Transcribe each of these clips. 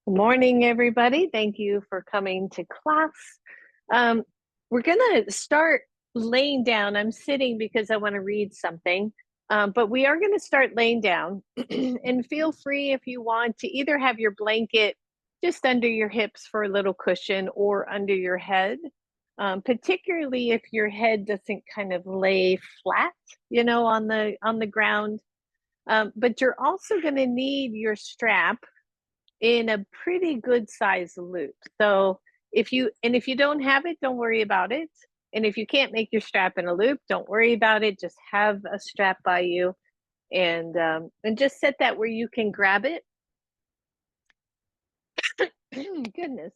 Good morning, everybody. Thank you for coming to class. Um, we're going to start laying down. I'm sitting because I want to read something, but we are going to start laying down. And feel free if you want to either have your blanket just under your hips for a little cushion or under your head, particularly if your head doesn't kind of lay flat, on the ground. But you're also going to need your strap in a pretty good size loop. So if you don't have it, don't worry about it. And if you can't make your strap in a loop, don't worry about it. Just have a strap by you and just set that where you can grab it. Goodness,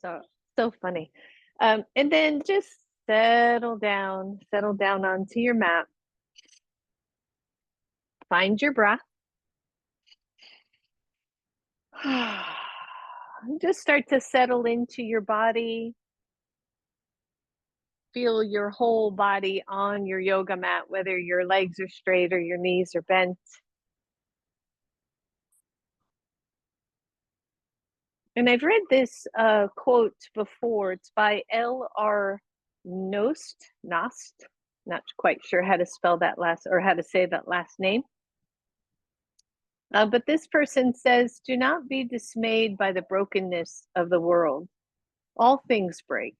so funny. And then just settle down onto your mat. Find your breath. Just start to settle into your body. Feel your whole body on your yoga mat, whether your legs are straight or your knees are bent. And I've read this quote before. It's by L.R. Nost. Not quite sure how to spell that last or how to say that last name. But this person says, "Do not be dismayed by the brokenness of the world. All things break,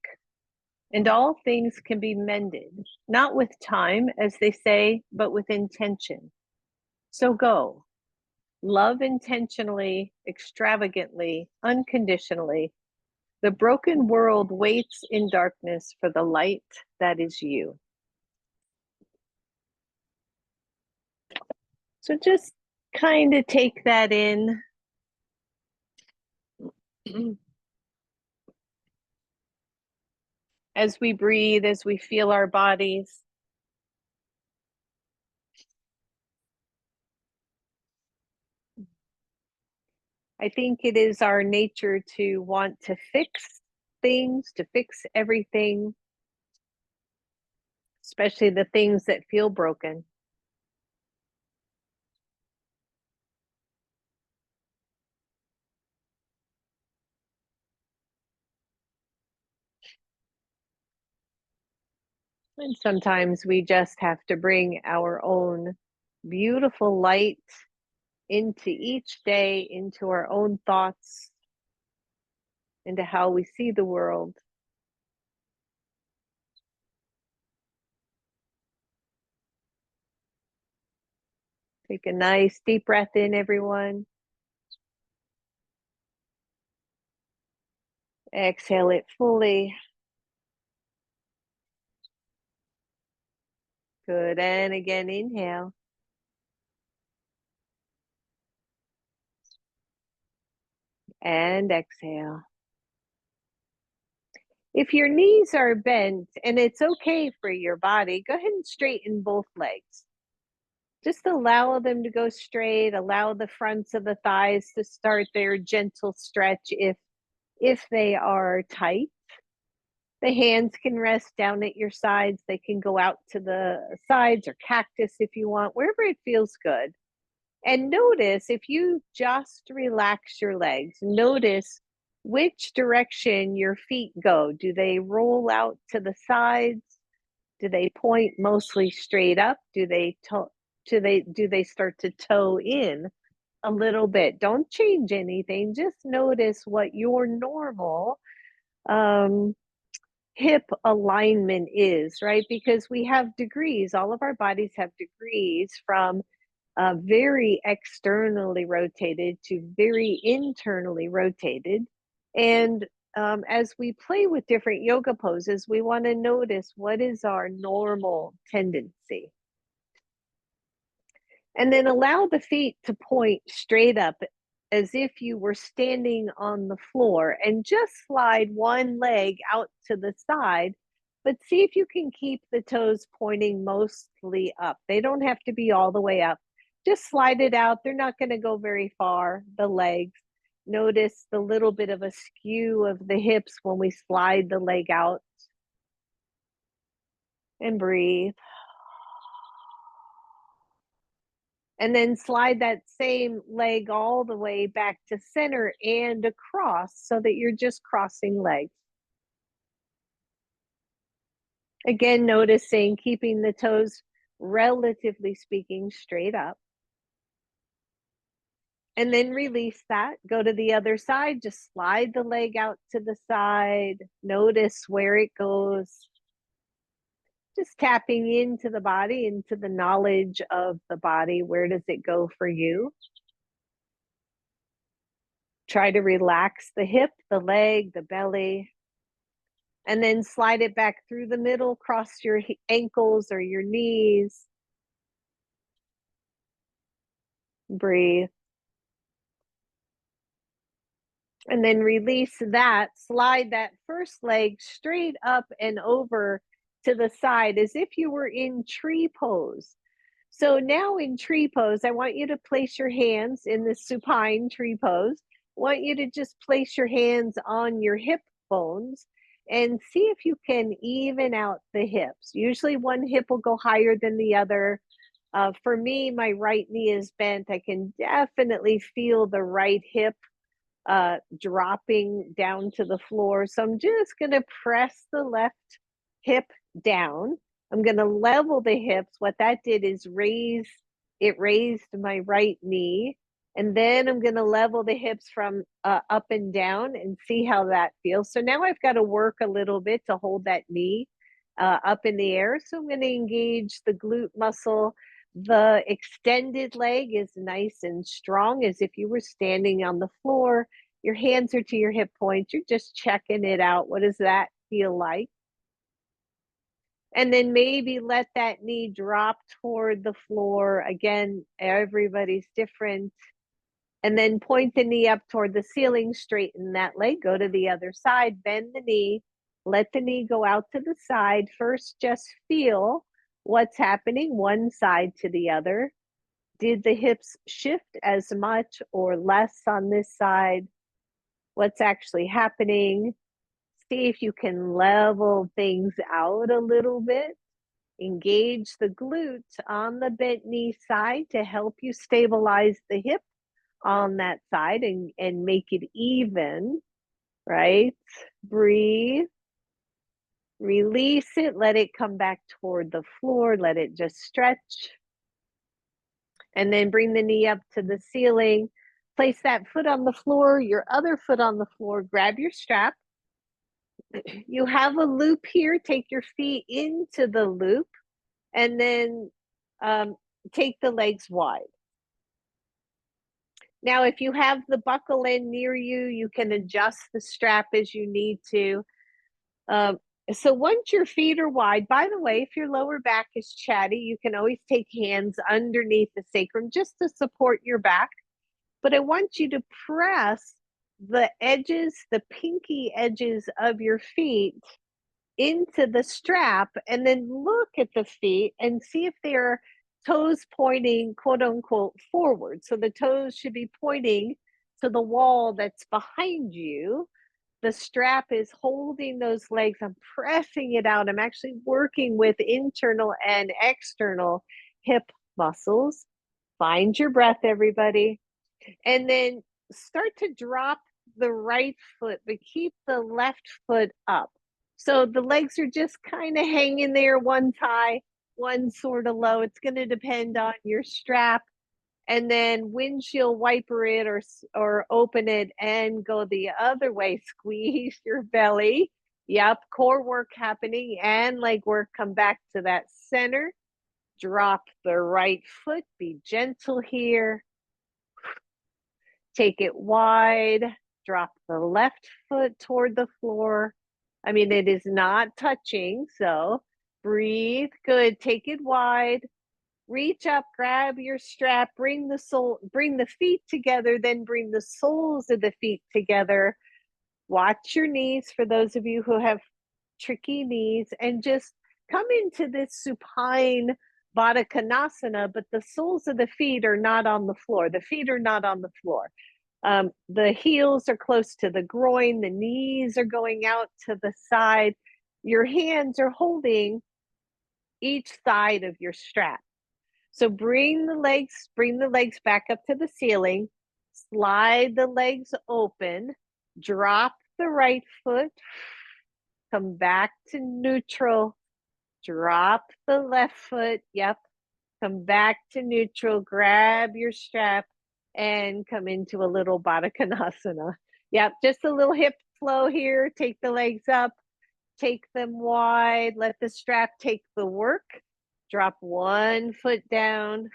and all things can be mended, not with time, as they say, but with intention. So go, love intentionally, extravagantly, unconditionally. The broken world waits in darkness for the light that is you." So just kind of take that in. As we breathe, as we feel our bodies. I think it is our nature to want to fix things, to fix everything, especially the things that feel broken. And sometimes we just have to bring our own beautiful light into each day, into our own thoughts, into how we see the world. Take a nice deep breath in, everyone. Exhale it fully. Good. And again, inhale. And exhale. If your knees are bent and it's okay for your body, go ahead and straighten both legs. Just allow them to go straight. Allow the fronts of the thighs to start their gentle stretch if they are tight. The hands can rest down at your sides. They can go out to the sides or cactus if you want, wherever it feels good. And notice if you just relax your legs, notice which direction your feet go. Do they roll out to the sides? Do they point mostly straight up? Do they start to toe in a little bit? Don't change anything. Just notice what your normal um, hip alignment is, right? Because we have degrees. All of our bodies have degrees from very externally rotated to very internally rotated. And as we play with different yoga poses, we want to notice what is our normal tendency. And then allow the feet to point straight up as if you were standing on the floor and just slide one leg out to the side. But see if you can keep the toes pointing mostly up. They don't have to be all the way up. Just slide it out. They're not going to go very far, the legs. Notice the little bit of a skew of the hips when we slide the leg out. And breathe. And then slide that same leg all the way back to center and across so that you're just crossing legs. Again, noticing keeping the toes, relatively speaking, straight up. And then release that. Go to the other side. Just slide the leg out to the side. Notice where it goes. Just tapping into the body, into the knowledge of the body. Where does it go for you? Try to relax the hip, the leg, the belly. And then slide it back through the middle, cross your ankles or your knees. Breathe. And then release that. Slide that first leg straight up and over to the side as if you were in tree pose. So now in tree pose, I want you to place your hands in the supine tree pose. I want you to just place your hands on your hip bones and see if you can even out the hips. Usually one hip will go higher than the other. For me, my right knee is bent. I can definitely feel the right hip dropping down to the floor. So I'm just going to press the left hip down. I'm going to level the hips. What that did is raised my right knee. And then I'm going to level the hips from up and down and see how that feels. So now I've got to work a little bit to hold that knee up in the air. So I'm going to engage the glute muscle. The extended leg is nice and strong as if you were standing on the floor. Your hands are to your hip points. You're just checking it out. What does that feel like? And then maybe let that knee drop toward the floor. Again, everybody's different. And then point the knee up toward the ceiling, straighten that leg, go to the other side, bend the knee, let the knee go out to the side. First, just feel what's happening one side to the other. Did the hips shift as much or less on this side? What's actually happening? See if you can level things out a little bit. Engage the glutes on the bent knee side to help you stabilize the hip on that side and make it even, right? Breathe. Release it. Let it come back toward the floor. Let it just stretch. And then bring the knee up to the ceiling. Place that foot on the floor, your other foot on the floor. Grab your strap. You have a loop here. Take your feet into the loop and then take the legs wide. Now, if you have the buckle in near you, you can adjust the strap as you need to. So once your feet are wide, by the way, if your lower back is chatty, you can always take hands underneath the sacrum just to support your back. But I want you to press the edges, the pinky edges of your feet into the strap and then look at the feet and see if they're toes pointing quote unquote forward. So the toes should be pointing to the wall that's behind you. The strap is holding those legs. I'm pressing it out. I'm actually working with internal and external hip muscles. Find your breath, everybody. And then start to drop the right foot, but keep the left foot up. So the legs are just kind of hanging there, one high, one sort of low. It's going to depend on your strap. And then windshield wiper it or open it and go the other way. Squeeze your belly. Yep, core work happening and leg work. Come back to that center. Drop the right foot. Be gentle here. Take it wide. Drop the left foot toward the floor. I mean, it is not touching, so breathe. Good. Take it wide. Reach up, grab your strap, bring the feet together, then bring the soles of the feet together. Watch your knees for those of you who have tricky knees, and just come into this supine Baddha Konasana, but the soles of the feet are not on the floor. The feet are not on the floor. The heels are close to the groin. The knees are going out to the side. Your hands are holding each side of your strap. So bring the legs back up to the ceiling, slide the legs open, drop the right foot, come back to neutral, drop the left foot, yep, come back to neutral, grab your strap, and come into a little Baddha Konasana. Yep, just a little hip flow here. Take the legs up, take them wide, let the strap take the work. Drop one foot down,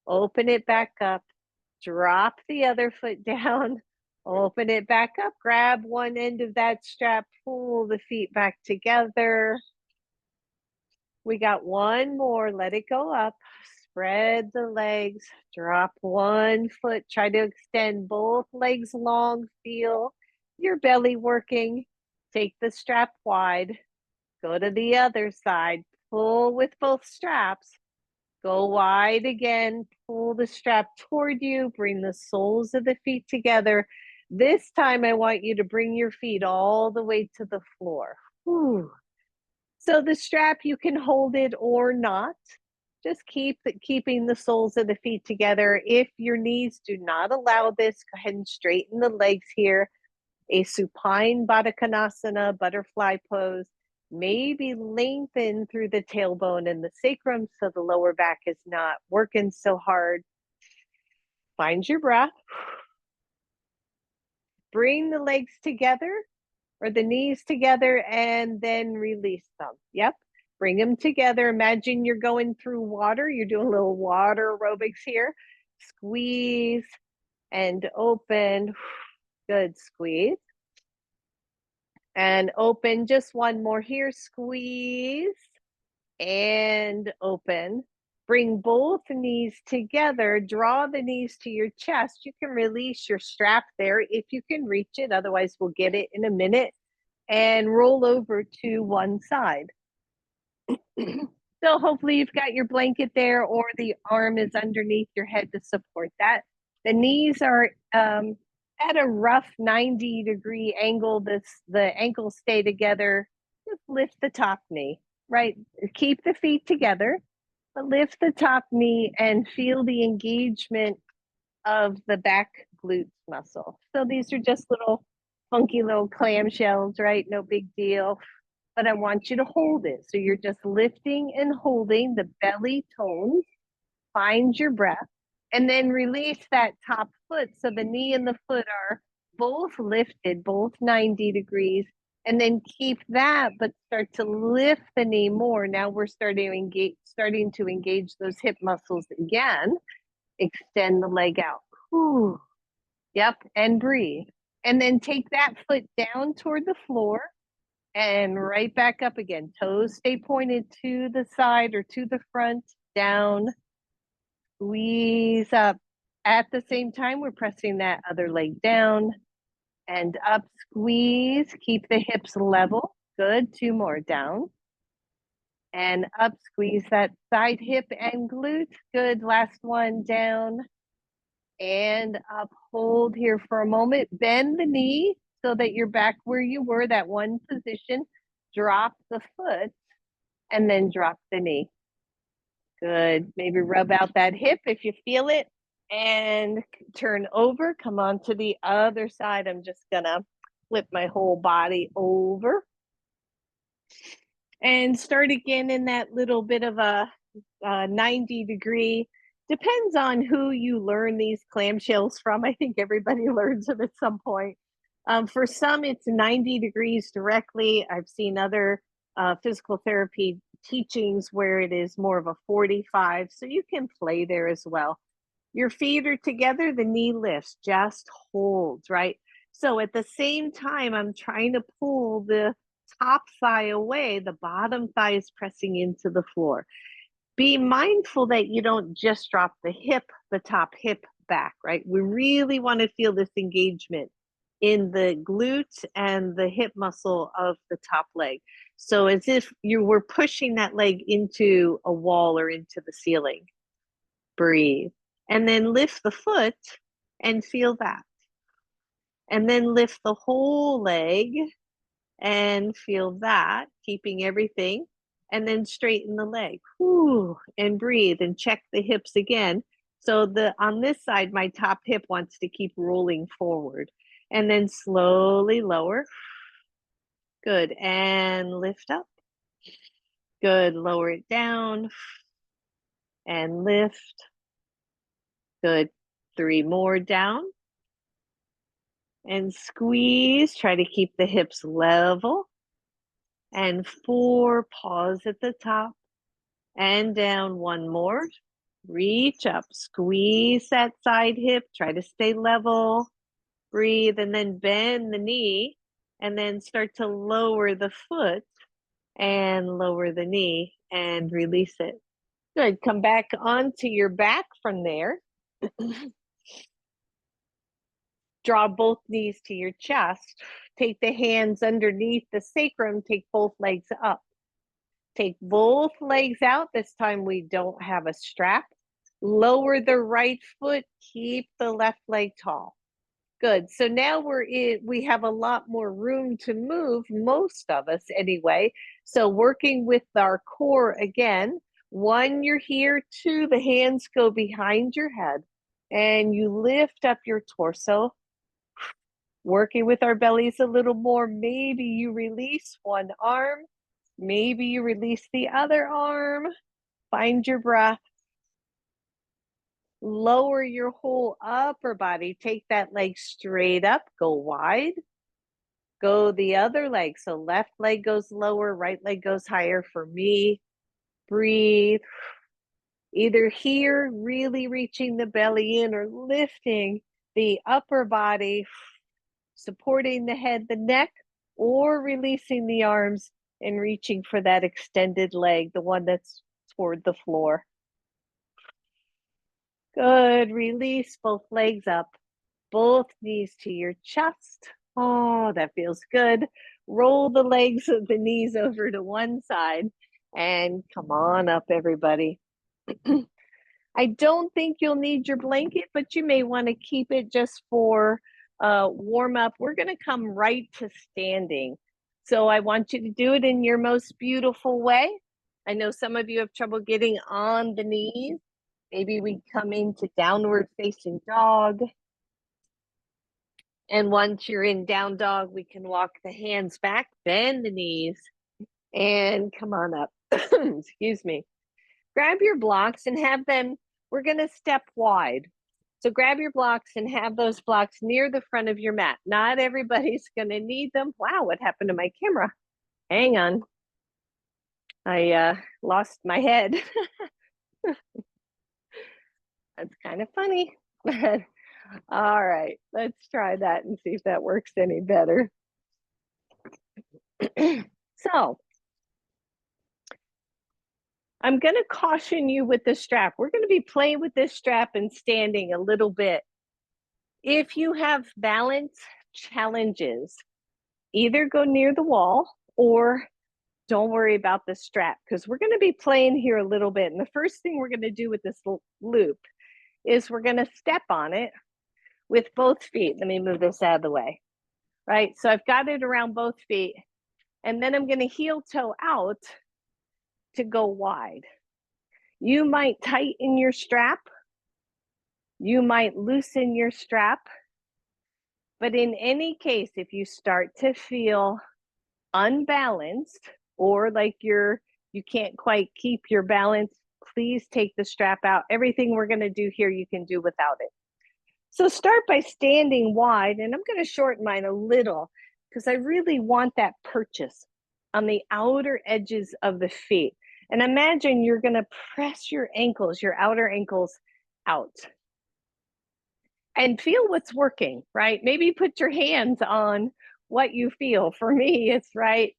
open it back up, drop the other foot down, open it back up, grab one end of that strap, pull the feet back together. We got one more, let it go up, spread the legs, drop one foot, try to extend both legs long, feel your belly working, take the strap wide, go to the other side, pull with both straps, go wide again, pull the strap toward you, bring the soles of the feet together. This time I want you to bring your feet all the way to the floor. Whew. So the strap, you can hold it or not. Just keeping the soles of the feet together. If your knees do not allow this, go ahead and straighten the legs here. A supine Baddha Konasana, butterfly pose. Maybe lengthen through the tailbone and the sacrum so the lower back is not working so hard. Find your breath. Bring the legs together or the knees together and then release them. Yep. Bring them together. Imagine you're going through water. You're doing a little water aerobics here. Squeeze and open. Good. Squeeze and open. Just one more here. Squeeze and open. Bring both knees together. Draw the knees to your chest. You can release your strap there if you can reach it. Otherwise, we'll get it in a minute. And roll over to one side. So hopefully you've got your blanket there or the arm is underneath your head to support that. The knees are at a rough 90-degree angle. The ankles stay together. Just lift the top knee, right? Keep the feet together, but lift the top knee and feel the engagement of the back glutes muscle. So these are just little funky little clamshells, right? No big deal. But I want you to hold it. So you're just lifting and holding the belly tones. Find your breath and then release that top foot. So the knee and the foot are both lifted, both 90 degrees. And then keep that, but start to lift the knee more. Now we're starting to engage those hip muscles again. Extend the leg out. Whew. Yep, and breathe. And then take that foot down toward the floor and right back up again. Toes stay pointed to the side or to the front, down, squeeze up. At the same time, we're pressing that other leg down and up, squeeze, keep the hips level. Good, two more, down and up, squeeze that side hip and glute. Good, last one, down and up, hold here for a moment. Bend the knee so that you're back where you were, that one position. Drop the foot and then drop the knee. Good. Maybe rub out that hip if you feel it and turn over. Come on to the other side. I'm just gonna flip my whole body over and start again in that little bit of a 90-degree. Depends on who you learn these clamshells from. I think everybody learns them at some point. For some, it's 90 degrees directly. I've seen other physical therapy teachings where it is more of a 45, so you can play there as well. Your feet are together, the knee lifts, just holds, right? So at the same time, I'm trying to pull the top thigh away, the bottom thigh is pressing into the floor. Be mindful that you don't just drop the top hip back, right? We really want to feel this engagement in the glute and the hip muscle of the top leg. So as if you were pushing that leg into a wall or into the ceiling. Breathe. And then lift the foot and feel that. And then lift the whole leg and feel that, keeping everything. and then straighten the leg. Whew, and breathe and check the hips again. So on this side, my top hip wants to keep rolling forward. And then slowly lower. Good. And lift up. Good. Lower it down. And lift. Good. 3 more down. And squeeze. Try to keep the hips level. And 4, pause at the top. And down. 1 more. Reach up, squeeze that side hip, try to stay level, breathe, and then bend the knee, and then start to lower the foot and lower the knee and release it. Good, come back onto your back from there. Draw both knees to your chest. Take the hands underneath the sacrum, take both legs up. Take both legs out. This time we don't have a strap. Lower the right foot, keep the left leg tall. Good. So now we have a lot more room to move, most of us anyway. So working with our core again. 1, you're here. 2, the hands go behind your head and you lift up your torso. Working with our bellies a little more. Maybe you release one arm. Maybe you release the other arm. Find your breath. Lower your whole upper body. Take that leg straight up. Go wide. Go the other leg. So left leg goes lower, right leg goes higher for me. Breathe. Either here, really reaching the belly in, or lifting the upper body, supporting the head, the neck, or releasing the arms and reaching for that extended leg, the one that's toward the floor. Good. Release both legs up, both knees to your chest. Oh, that feels good. Roll the legs of the knees over to one side and come on up, everybody. I don't think you'll need your blanket, but you may want to keep it just for warm up. We're going to come right to standing. So I want you to do it in your most beautiful way. I know some of you have trouble getting on the knees. Maybe we come into downward facing dog. And once you're in down dog, we can walk the hands back, bend the knees, and come on up. Excuse me. Grab your blocks and have them, we're going to step wide. So grab your blocks and have those blocks near the front of your mat. Not everybody's going to need them. Wow, what happened to my camera? Hang on. I lost my head. That's kind of funny. All right, let's try that and see if that works any better. So I'm going to caution you with the strap. We're going to be playing with this strap and standing a little bit. If you have balance challenges, either go near the wall or don't worry about the strap, because we're going to be playing here a little bit. And the first thing we're going to do with this loop is we're going to step on it with both feet. Let me move this out of the way. Right? So I've got it around both feet. And then I'm going to heel toe out to go wide. You might tighten your strap. You might loosen your strap. But in any case, if you start to feel unbalanced or like you can't quite keep your balance, please take the strap out. Everything we're going to do here, you can do without it. So start by standing wide, and I'm going to shorten mine a little because I really want that purchase on the outer edges of the feet. And imagine you're going to press your ankles, your outer ankles out. And feel what's working, right? Maybe put your hands on what you feel. For me, it's right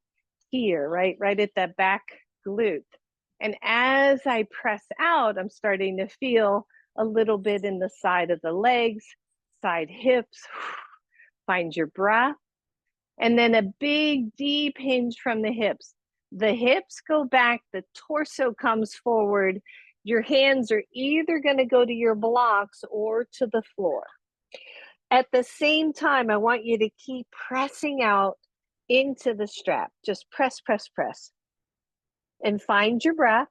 here, right at the back glute. And as I press out, I'm starting to feel a little bit in the side of the legs, side hips. Find your breath. And then a big, deep hinge from the hips. The hips go back, the torso comes forward. Your hands are either going to go to your blocks or to the floor. At the same time, I want you to keep pressing out into the strap. Just press, press, press. and find your breath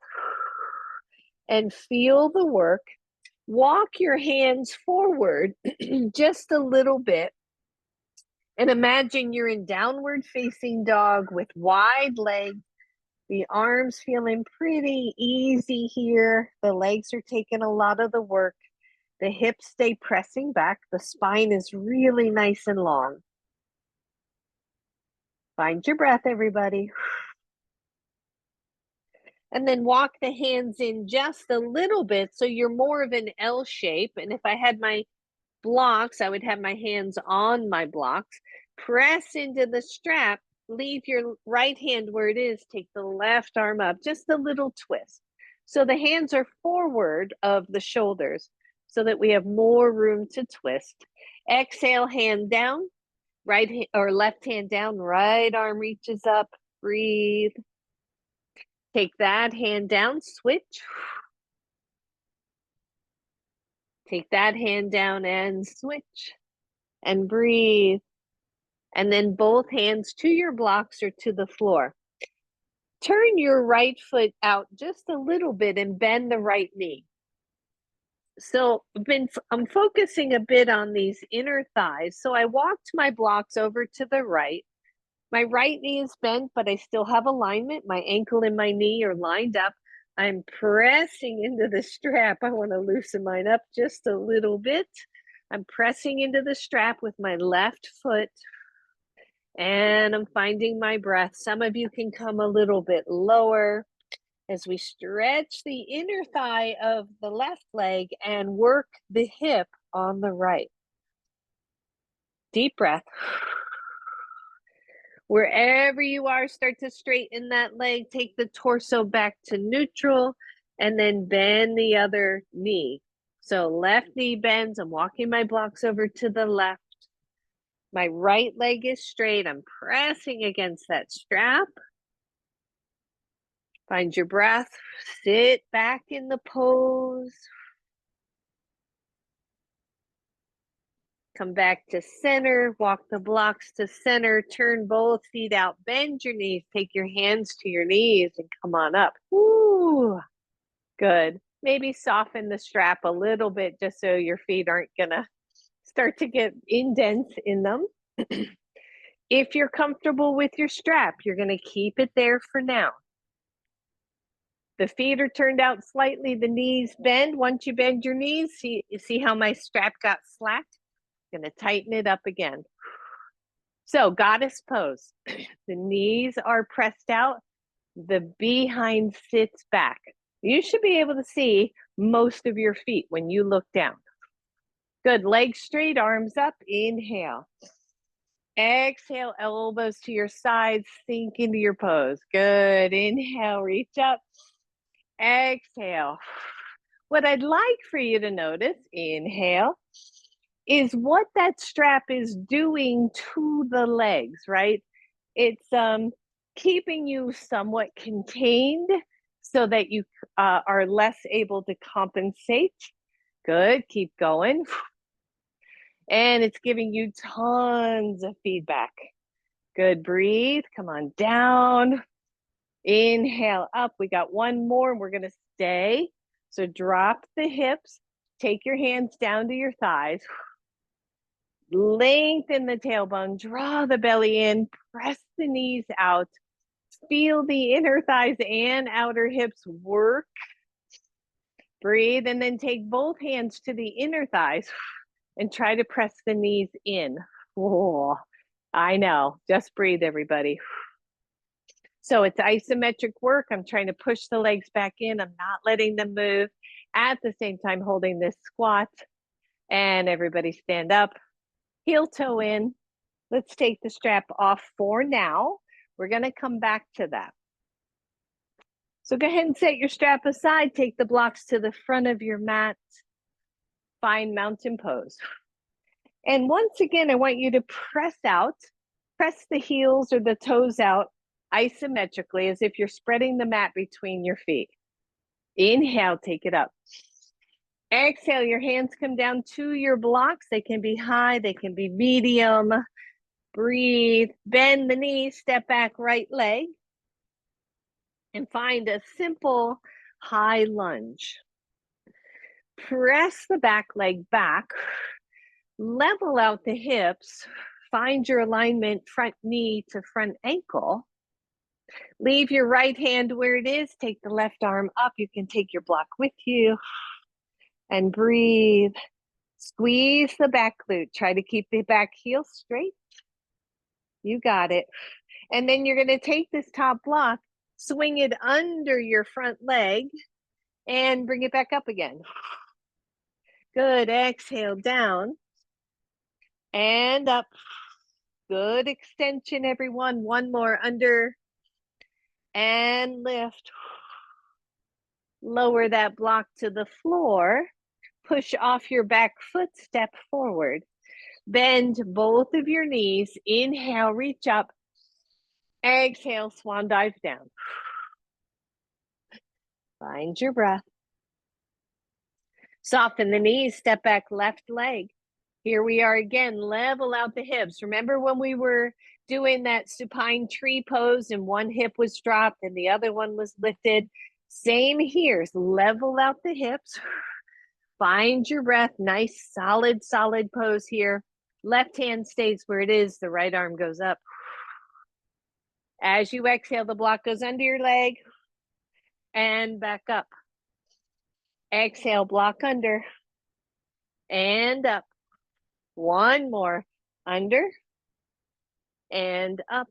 and feel the work. Walk your hands forward just a little bit and imagine you're in downward facing dog with wide legs. The arms feeling pretty easy here. The legs are taking a lot of the work. The hips stay pressing back. The spine is really nice and long. Find your breath, everybody. And then walk the hands in just a little bit so you're more of an L shape. And if I had my blocks, I would have my hands on my blocks. Press into the strap. Leave your right hand where it is. Take the left arm up, just a little twist. So the hands are forward of the shoulders so that we have more room to twist. Exhale, hand down, right or left hand down, right arm reaches up. Breathe. Take that hand down, switch. Take that hand down and switch and breathe. And then both hands to your blocks or to the floor. Turn your right foot out just a little bit and bend the right knee. So I'm focusing a bit on these inner thighs. So I walked my blocks over to the right. My right knee is bent, but I still have alignment. My ankle and my knee are lined up. I'm pressing into the strap. I want to loosen mine up just a little bit. I'm pressing into the strap with my left foot. And I'm finding my breath. Some of you can come a little bit lower as we stretch the inner thigh of the left leg and work the hip on the right. Deep breath. Wherever you are, start to straighten that leg. Take the torso back to neutral and then bend the other knee. So left knee bends. I'm walking my blocks over to the left. My right leg is straight. I'm pressing against that strap. Find your breath. Sit back in the pose. Come back to center. Walk the blocks to center. Turn both feet out. Bend your knees. Take your hands to your knees and come on up. Woo. Good. Maybe soften the strap a little bit just so your feet aren't going to start to get indents in them. If you're comfortable with your strap, you're going to keep it there for now. The feet are turned out slightly, the knees bend. Once you bend your knees, see how my strap got slack? I'm going to tighten it up again. So goddess pose. The knees are pressed out. The behind sits back. You should be able to see most of your feet when you look down. Good. Legs straight, arms up. Inhale. Exhale, elbows to your sides. Sink into your pose. Good. Inhale, reach up. Exhale. What I'd like for you to notice, inhale, is what that strap is doing to the legs, right? It's keeping you somewhat contained so that you are less able to compensate. Good, keep going. And it's giving you tons of feedback. Good, breathe, come on down. Inhale up, we got one more, we're gonna stay. So drop the hips, take your hands down to your thighs. Lengthen the tailbone, draw the belly in, press the knees out. Feel the inner thighs and outer hips work. Breathe, and then take both hands to the inner thighs and try to press the knees in. Oh, I know. Just breathe, everybody. So it's isometric work. I'm trying to push the legs back in. I'm not letting them move. At the same time, holding this squat. And everybody stand up. Heel toe in. Let's take the strap off for now. We're going to come back to that. So go ahead and set your strap aside. Take the blocks to the front of your mat. Find mountain pose. And once again, I want you to press out. Press the heels or the toes out isometrically as if you're spreading the mat between your feet. Inhale, take it up. Exhale, your hands come down to your blocks. They can be high, they can be medium. Breathe, bend the knee, step back, right leg. and find a simple high lunge. Press the back leg back, level out the hips, find your alignment front knee to front ankle. Leave your right hand where it is, take the left arm up. You can take your block with you and breathe. Squeeze the back glute. Try to keep the back heel straight. You got it. And then you're going to take this top block, swing it under your front leg, and bring it back up again. Good. Exhale down and up. Good extension, everyone. One more under and lift. Lower that block to the floor. Push off your back foot, step forward. Bend both of your knees. Inhale, reach up. Exhale, swan dive down. Find your breath. Soften the knees, step back left leg. Here we are again, level out the hips. Remember when we were doing that supine tree pose and one hip was dropped and the other one was lifted? Same here, level out the hips. Find your breath, nice solid pose here. Left hand stays where it is, the right arm goes up. As you exhale, the block goes under your leg and back up. Exhale, block under and up. One more, under and up.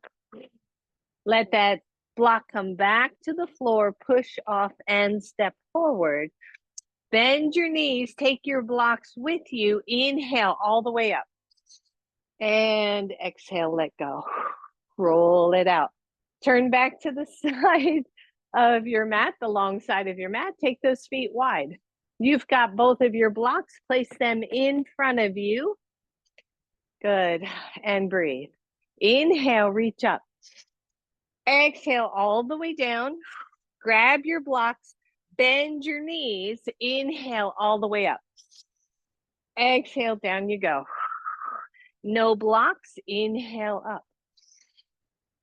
Let that block come back to the floor, push off and step forward. Bend your knees, take your blocks with you. Inhale all the way up. And exhale, let go. Roll it out. Turn back to the side of your mat, the long side of your mat. Take those feet wide. You've got both of your blocks. Place them in front of you. Good. And breathe. Inhale, reach up. Exhale all the way down. Grab your blocks. Bend your knees. Inhale all the way up. Exhale, down you go. No blocks. Inhale up.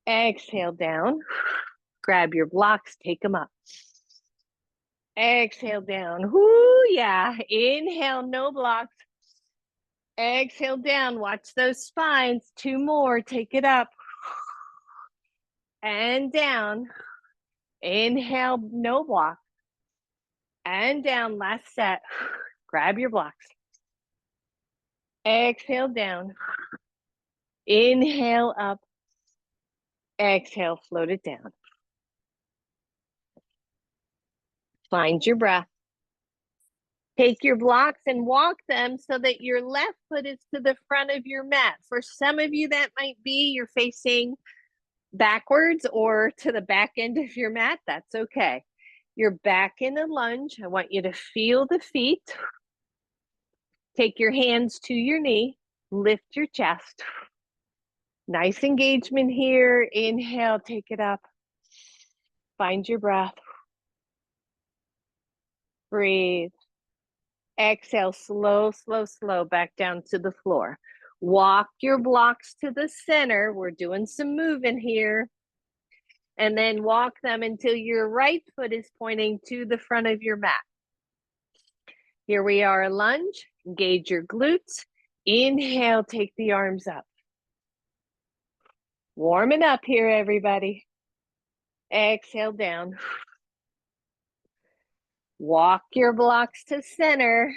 Exhale down. Grab your blocks. Take them up. Exhale down. Whoo, yeah. Inhale, no blocks. Exhale down. Watch those spines. Two more. Take it up. And down. Inhale, no block. And down. Last set. Grab your blocks. Exhale down. Inhale up. Exhale, float it down. Find your breath. Take your blocks and walk them so that your left foot is to the front of your mat. For some of you, that might be you're facing backwards or to the back end of your mat. That's okay. You're back in a lunge. I want you to feel the feet. Take your hands to your knee. Lift your chest. Nice engagement here. Inhale, take it up. Find your breath. Breathe. Exhale, slow, back down to the floor. Walk your blocks to the center. We're doing some moving here. And then walk them until your right foot is pointing to the front of your mat. Here we are, a lunge. Engage your glutes. Inhale, take the arms up. Warming up here, everybody. Exhale down. Walk your blocks to center.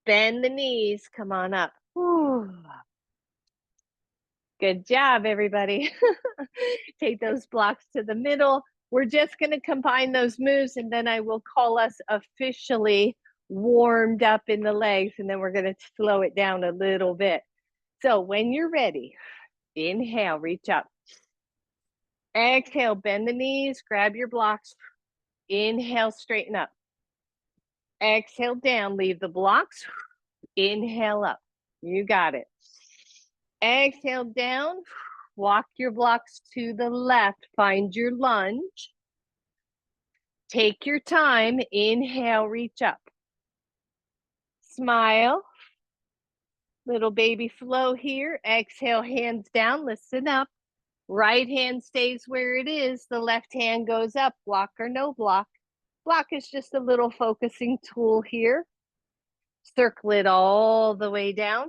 Bend the knees. Come on up. Whew. Good job, everybody. Take those blocks to the middle. We're just going to combine those moves, and then I will call us officially warmed up in the legs, and then we're going to slow it down a little bit. So when you're ready, inhale, reach up. Exhale, bend the knees, grab your blocks. Inhale, straighten up. Exhale down, leave the blocks. Inhale up. You got it. Exhale down. Walk your blocks to the left. Find your lunge. Take your time. Inhale, reach up. Smile. Little baby flow here. Exhale, hands down. Listen up. Right hand stays where it is. The left hand goes up, block or no block. Block is just a little focusing tool here. Circle it all the way down.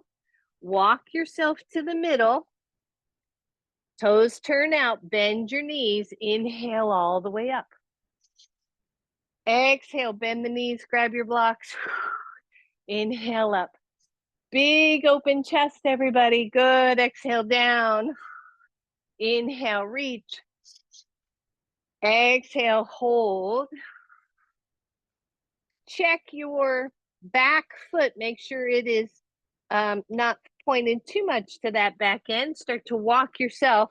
Walk yourself to the middle. Toes turn out, bend your knees. Inhale all the way up. Exhale, bend the knees, grab your blocks. Inhale up. Big open chest, everybody. Good. Exhale down. Inhale, reach. Exhale, hold. Check your back foot. Make sure it is not pointed too much to that back end. Start to walk yourself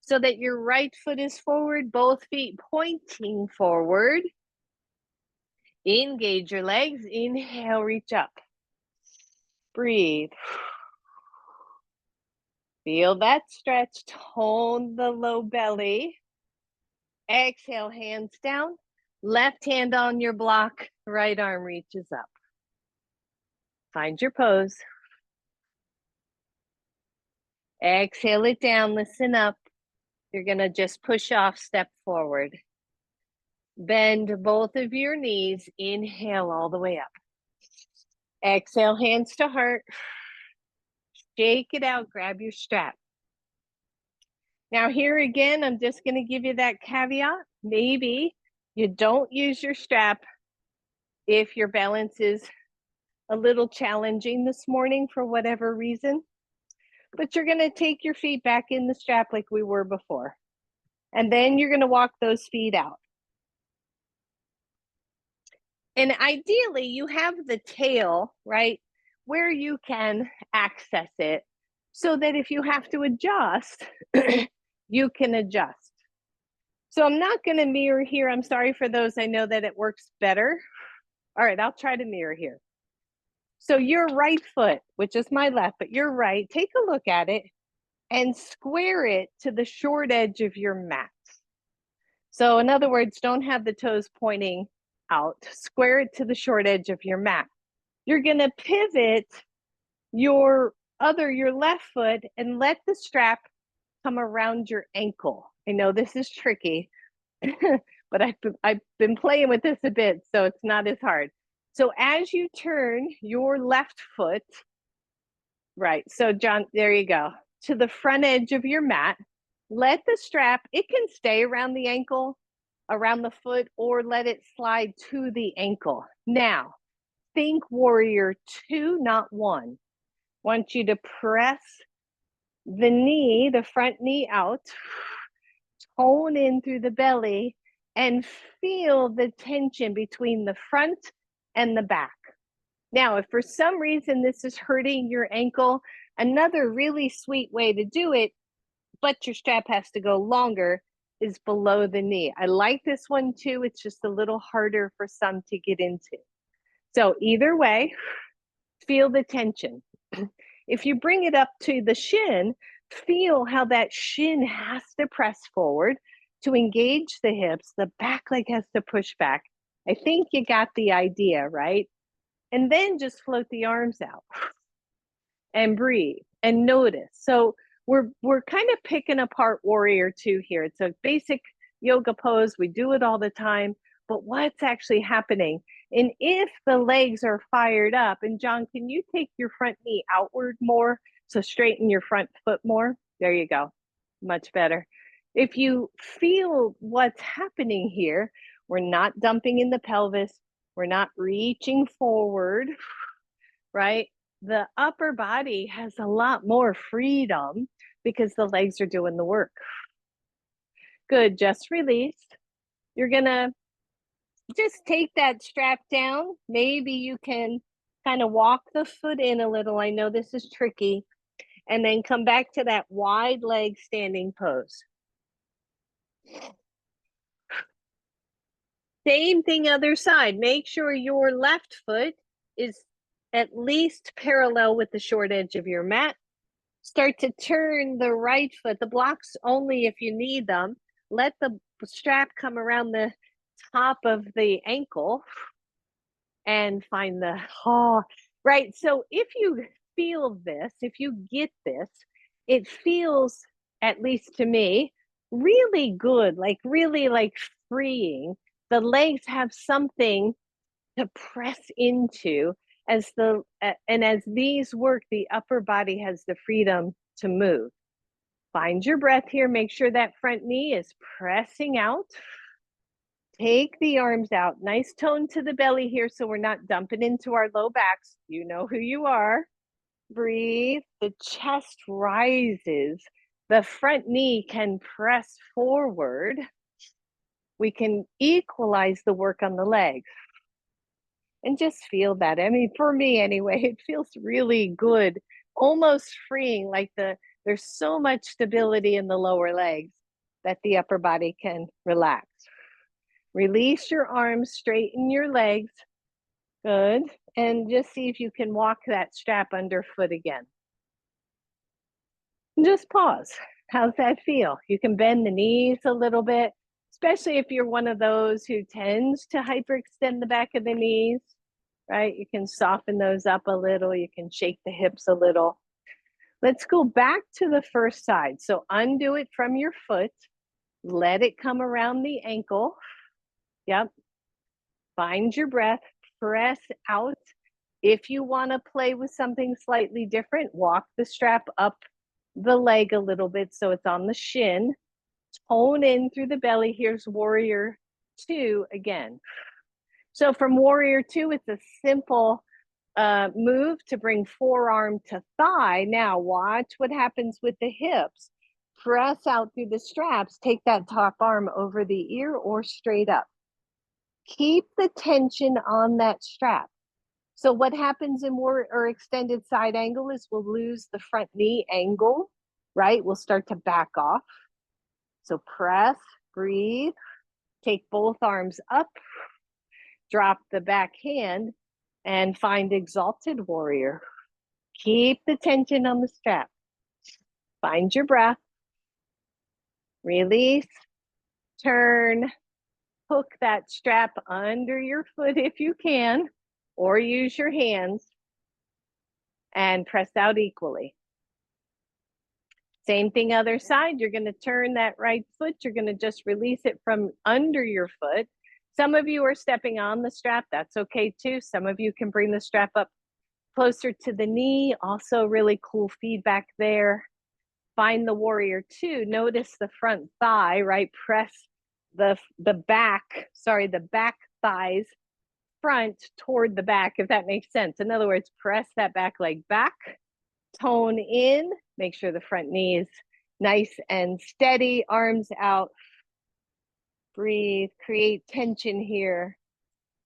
so that your right foot is forward, both feet pointing forward. Engage your legs. Inhale, reach up. Breathe. Feel that stretch. Tone the low belly. Exhale, hands down. Left hand on your block. Right arm reaches up. Find your pose. Exhale it down. Listen up. You're going to just push off, step forward. Bend both of your knees. Inhale all the way up. Exhale, hands to heart. Shake it out. Grab your strap. Now here again, I'm just going to give you that caveat. Maybe you don't use your strap if your balance is a little challenging this morning for whatever reason. But you're going to take your feet back in the strap like we were before. And then you're going to walk those feet out. And ideally, you have the tail, right, where you can access it so that if you have to adjust, you can adjust. So I'm not going to mirror here. I'm sorry for those. I know that it works better. All right, I'll try to mirror here. So your right foot, which is my left, but your right, take a look at it and square it to the short edge of your mat. So in other words, don't have the toes pointing out. Square it to the short edge of your mat. You're going to pivot your left foot and let the strap come around your ankle. I know this is tricky, but I've been playing with this a bit, so it's not as hard. So as you turn your left foot, right, so John, there you go, to the front edge of your mat, let the strap, it can stay around the ankle, around the foot, or let it slide to the ankle. Now, think warrior 2, not 1. Want you to press the knee, the front knee out, tone in through the belly, and feel the tension between the front and the back. Now, if for some reason this is hurting your ankle, another really sweet way to do it, but your strap has to go longer, is below the knee. I like this one too. It's just a little harder for some to get into. So either way, feel the tension. If you bring it up to the shin, feel how that shin has to press forward to engage the hips. The back leg has to push back. I think you got the idea, right? And then just float the arms out and breathe and notice. So we're kind of picking apart warrior 2 here. It's a basic yoga pose. We do it all the time, but what's actually happening? And if the legs are fired up, and John, can you take your front knee outward more? So straighten your front foot more. There you go. Much better. If you feel what's happening here, we're not dumping in the pelvis. We're not reaching forward, right? The upper body has a lot more freedom because the legs are doing the work. Good, just release. You're gonna just take that strap down. Maybe you can kind of walk the foot in a little. I know this is tricky. And then come back to that wide leg standing pose. Same thing other side. Make sure your left foot is at least parallel with the short edge of your mat. Start to turn the right foot, the blocks only if you need them. Let the strap come around the top of the ankle and find the, right. So if you feel this, if you get this, it feels at least to me, really good, like really like freeing. The legs have something to press into as and as these work, the upper body has the freedom to move. Find your breath here. Make sure that front knee is pressing out. Take the arms out. Nice tone to the belly here so we're not dumping into our low backs. You know who you are. Breathe. The chest rises. The front knee can press forward. We can equalize the work on the legs. And just feel that. I mean, for me anyway, it feels really good, almost freeing, like there's so much stability in the lower legs that the upper body can relax. Release your arms, straighten your legs. Good. And just see if you can walk that strap underfoot again. And just pause. How's that feel? You can bend the knees a little bit, especially if you're one of those who tends to hyperextend the back of the knees, right? You can soften those up a little. You can shake the hips a little. Let's go back to the first side. So undo it from your foot. Let it come around the ankle. Yep. Find your breath. Press out. If you want to play with something slightly different, walk the strap up the leg a little bit so it's on the shin. Tone in through the belly. Here's warrior 2 again. So from warrior 2, it's a simple move to bring forearm to thigh. Now watch what happens with the hips. Press out through the straps. Take that top arm over the ear or straight up. Keep the tension on that strap. So what happens in warrior or extended side angle is we'll lose the front knee angle, right? We'll start to back off. So press, breathe, take both arms up, drop the back hand, and find exalted warrior. Keep the tension on the strap. Find your breath. Release, turn, hook that strap under your foot if you can, or use your hands, and press out equally. Same thing other side. You're going to turn that right foot. You're going to just release it from under your foot. Some of you are stepping on the strap. That's okay too. Some of you can bring the strap up closer to the knee. Also really cool feedback there. Find the warrior 2. Notice the front thigh, right? Press the back thighs front toward the back, if that makes sense. In other words, press that back leg back, tone in, make sure the front knee is nice and steady, arms out. Breathe, create tension here.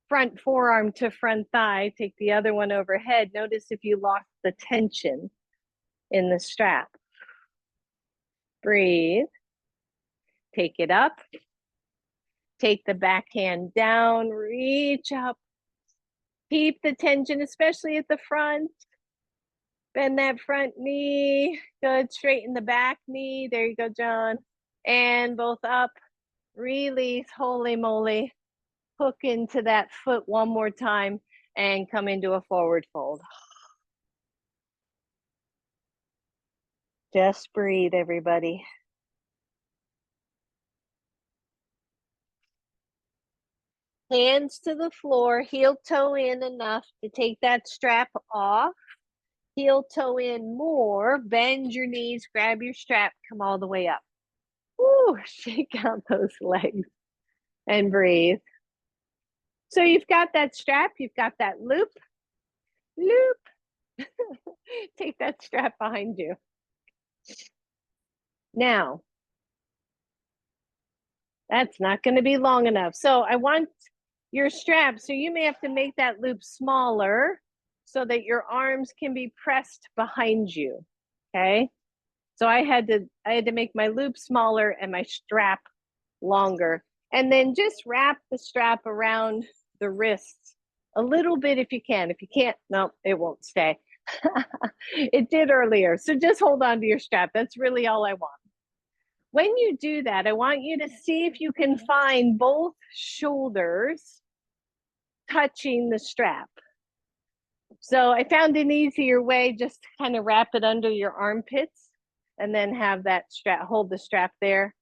Front forearm to front thigh, take the other one overhead. Notice if you lost the tension in the strap. Breathe, take it up. Take the back hand down, reach up. Keep the tension, especially at the front. Bend that front knee. Good, straighten the back knee. There you go, John. And both up. Release, holy moly. Hook into that foot one more time and come into a forward fold. Just breathe, everybody. Hands to the floor, heel toe in enough to take that strap off. Heel toe in more, bend your knees, grab your strap, come all the way up. Woo, shake out those legs and breathe. So you've got that strap, you've got that loop. Take that strap behind you. Now, that's not going to be long enough. So I want your strap, so you may have to make that loop smaller so that your arms can be pressed behind you, okay? So I had to make my loop smaller and my strap longer. And then just wrap the strap around the wrists a little bit if you can. If you can't, no, it won't stay. It did earlier. So just hold on to your strap. That's really all I want. When you do that, I want you to see if you can find both shoulders touching the strap. So I found an easier way, just to kind of wrap it under your armpits. and then have that strap, hold the strap there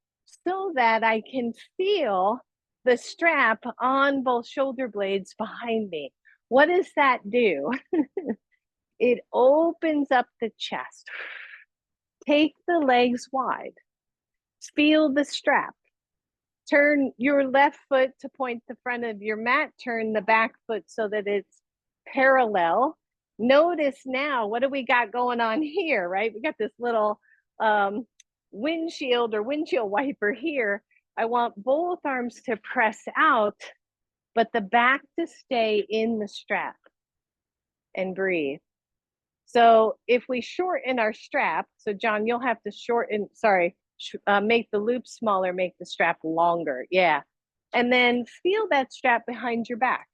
so that I can feel the strap on both shoulder blades behind me. What does that do? It opens up the chest. Take the legs wide. Feel the strap. Turn your left foot to point the front of your mat. Turn the back foot so that it's parallel. Notice now, what do we got going on here, right? We got this little windshield or windshield wiper here. I want both arms to press out, but the back to stay in the strap, and breathe. So if we shorten our strap, so John, you'll have to shorten, make the loop smaller, make the strap longer. Yeah. And then feel that strap behind your back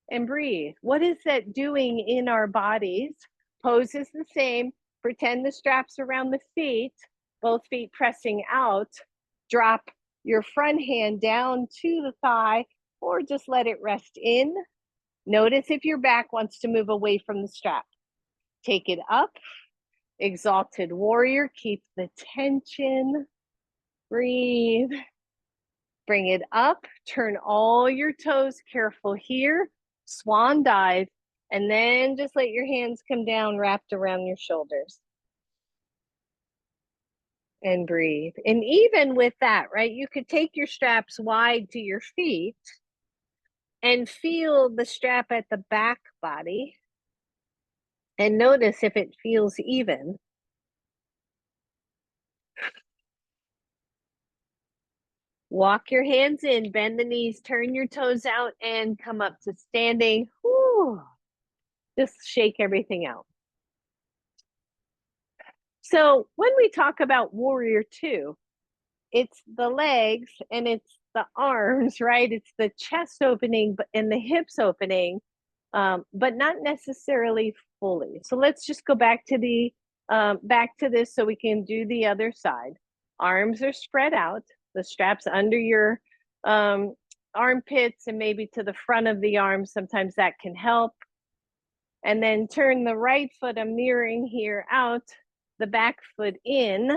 and breathe. What is that doing in our bodies? Pose is the same. Pretend the strap's around the feet, both feet pressing out. Drop your front hand down to the thigh or just let it rest in. Notice if your back wants to move away from the strap. Take it up. Exalted warrior, keep the tension. Breathe. Bring it up. Turn all your toes. Careful here. Swan dive. And then just let your hands come down wrapped around your shoulders. And breathe. And even with that, right, you could take your straps wide to your feet and feel the strap at the back body. And notice if it feels even. Walk your hands in, bend the knees, turn your toes out, and come up to standing. Whew. Just shake everything out. So when we talk about warrior two, it's the legs and it's the arms, right? It's the chest opening and the hips opening, but not necessarily fully. So let's just go back to this so we can do the other side. Arms are spread out. The straps under your armpits and maybe to the front of the arm. Sometimes that can help. And then turn the right foot, I'm mirroring here, out, the back foot in.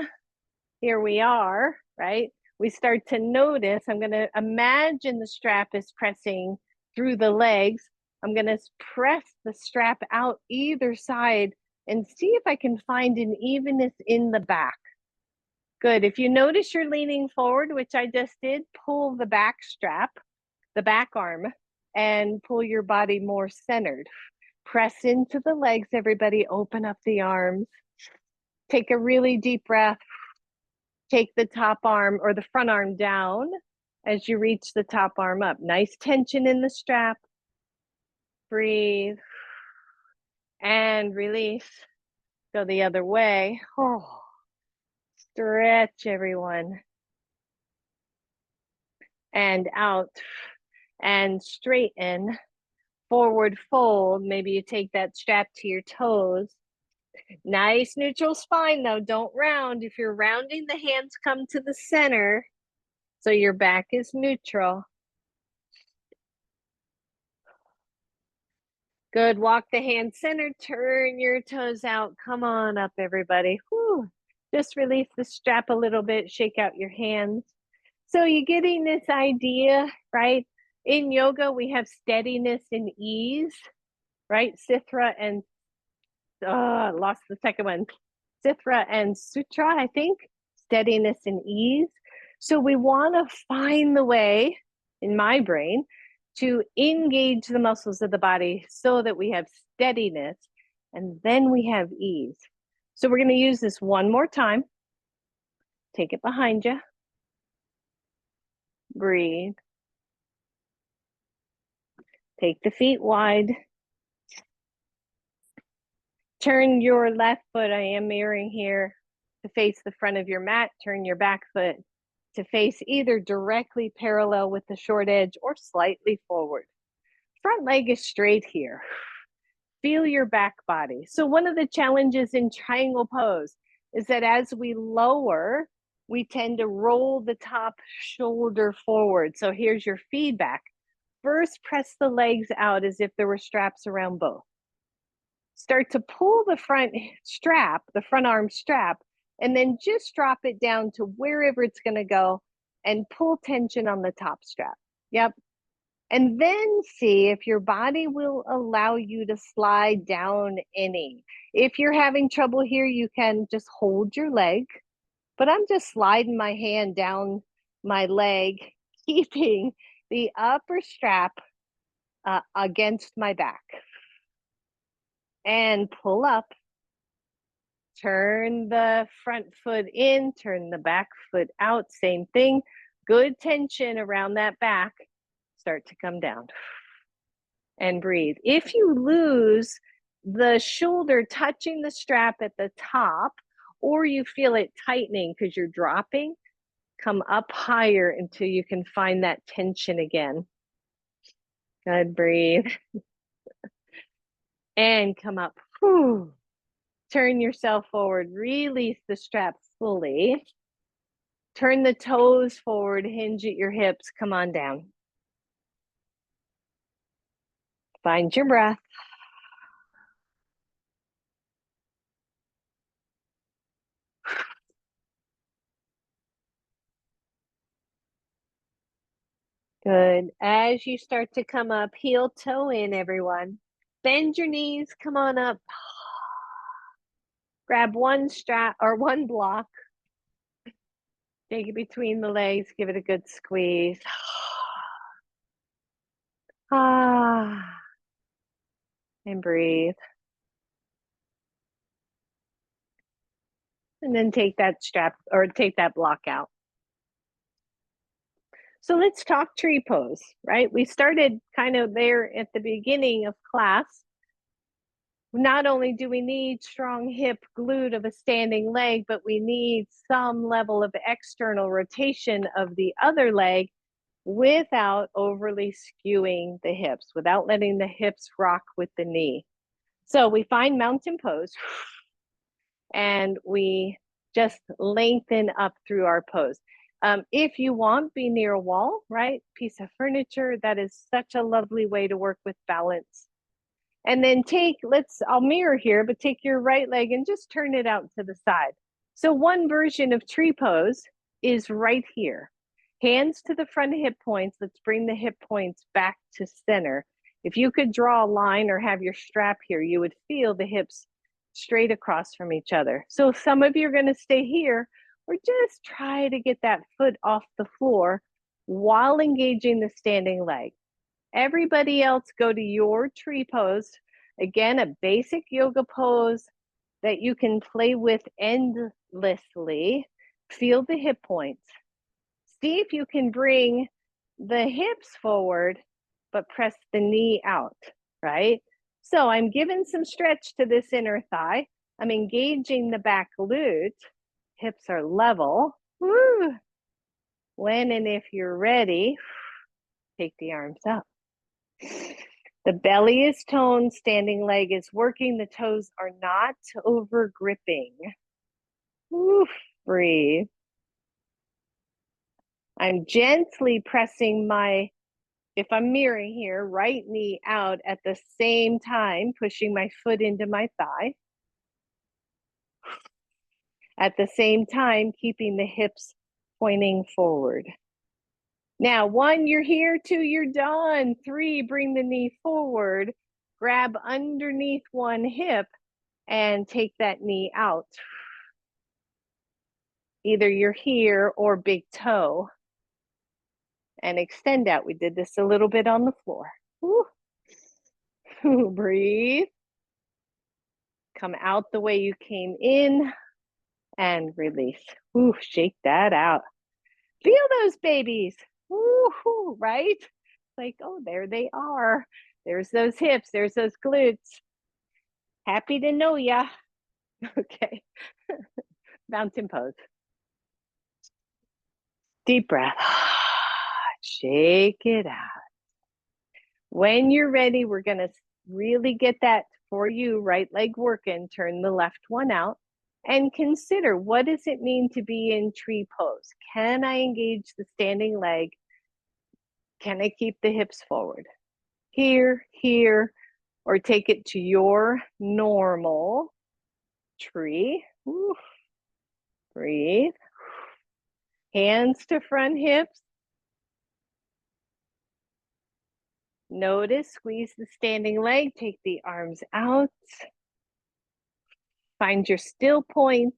Here we are, right? We start to notice, I'm going to imagine the strap is pressing through the legs. I'm going to press the strap out either side and see if I can find an evenness in the back. Good. If you notice you're leaning forward, which I just did, pull the back strap, the back arm, and pull your body more centered. Press into the legs, everybody. Open up the arms. Take a really deep breath. Take the top arm or the front arm down as you reach the top arm up. Nice tension in the strap. Breathe. And release. Go the other way. Oh. Stretch, everyone. And out. And straighten. Forward fold. Maybe you take that strap to your toes. Nice neutral spine though. Don't round. If you're rounding, the hands come to the center. So your back is neutral. Good. Walk the hands centered. Turn your toes out. Come on up, everybody. Whew. Just release the strap a little bit. Shake out your hands. So you're getting this idea, right? In yoga, we have steadiness and ease, right? Sithra and, I lost the second one. Sithra and Sutra, I think. Steadiness and ease. So we want to find the way, in my brain, to engage the muscles of the body so that we have steadiness and then we have ease. So we're going to use this one more time. Take it behind you. Breathe. Take the feet wide. Turn your left foot, I am mirroring here, to face the front of your mat. Turn your back foot to face either directly parallel with the short edge or slightly forward. Front leg is straight here. Feel your back body. So one of the challenges in triangle pose is that as we lower, we tend to roll the top shoulder forward. So here's your feedback. First, press the legs out as if there were straps around both. Start to pull the front strap, the front arm strap, And then just drop it down to wherever it's going to go and pull tension on the top strap. Yep. And then see if your body will allow you to slide down any. If you're having trouble here, you can just hold your leg, but I'm just sliding my hand down my leg, keeping the upper strap against my back. And pull up. Turn the front foot in, turn the back foot out, same thing. Good tension around that back. Start to come down and breathe. If you lose the shoulder touching the strap at the top, or you feel it tightening because you're dropping, come up higher until you can find that tension again. Good, breathe. And come up. Whew. Turn yourself forward, release the strap fully. Turn the toes forward, hinge at your hips, come on down. Find your breath. Good. As you start to come up, heel toe in, everyone. Bend your knees, come on up. Grab one strap or one block. Take it between the legs, give it a good squeeze. Ah. And breathe. And then take that strap or take that block out. So let's talk tree pose, right? We started kind of there at the beginning of class. Not only do we need strong hip glute of a standing leg, but we need some level of external rotation of the other leg without overly skewing the hips, without letting the hips rock with the knee. So we find mountain pose and we just lengthen up through our pose. If you want, be near a wall, right? Piece of furniture. That is such a lovely way to work with balance. And then I'll mirror here, but take your right leg and just turn it out to the side. So one version of tree pose is right here. Hands to the front hip points. Let's bring the hip points back to center. If you could draw a line or have your strap here, you would feel the hips straight across from each other. So some of you are going to stay here or just try to get that foot off the floor while engaging the standing leg. Everybody else go to your tree pose. Again, a basic yoga pose that you can play with endlessly. Feel the hip points. See if you can bring the hips forward, but press the knee out, right? So I'm giving some stretch to this inner thigh. I'm engaging the back glute. Hips are level. Woo. When and if you're ready, take the arms up. The belly is toned, standing leg is working, the toes are not over gripping. Oof, breathe. I'm gently pressing if I'm mirroring here, right knee out at the same time, pushing my foot into my thigh. At the same time, keeping the hips pointing forward. Now, 1, you're here. 2, you're done. 3, bring the knee forward. Grab underneath one hip and take that knee out. Either you're here or big toe. And extend out. We did this a little bit on the floor. Breathe. Come out the way you came in and release. Shake that out. Feel those babies. Right? Like, oh, there they are. There's those hips. There's those glutes. Happy to know ya. Okay. Mountain pose. Deep breath. Shake it out. When you're ready, we're going to really get that for you. Right leg working. Turn the left one out. And consider, what does it mean to be in tree pose? Can I engage the standing leg? Can I keep the hips forward? Here, or take it to your normal tree. Breathe. Hands to front hips. Notice, squeeze the standing leg, take the arms out. Find your still point,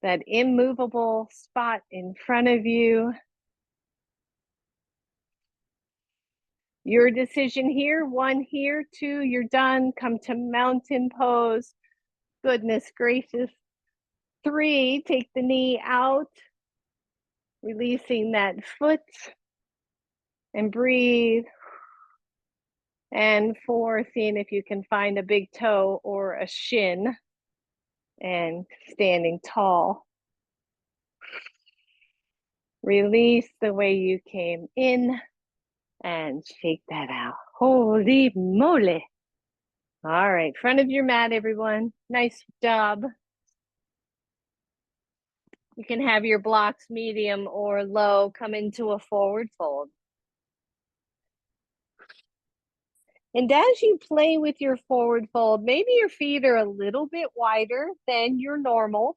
that immovable spot in front of you. Your decision here, 1 here, 2, you're done. Come to mountain pose. Goodness gracious. 3, take the knee out, releasing that foot, and breathe. And 4, seeing if you can find a big toe or a shin, and standing tall. Release the way you came in and shake that out. Holy moly. All right, front of your mat, everyone. Nice job. You can have your blocks medium or low come into a forward fold. And as you play with your forward fold, maybe your feet are a little bit wider than your normal.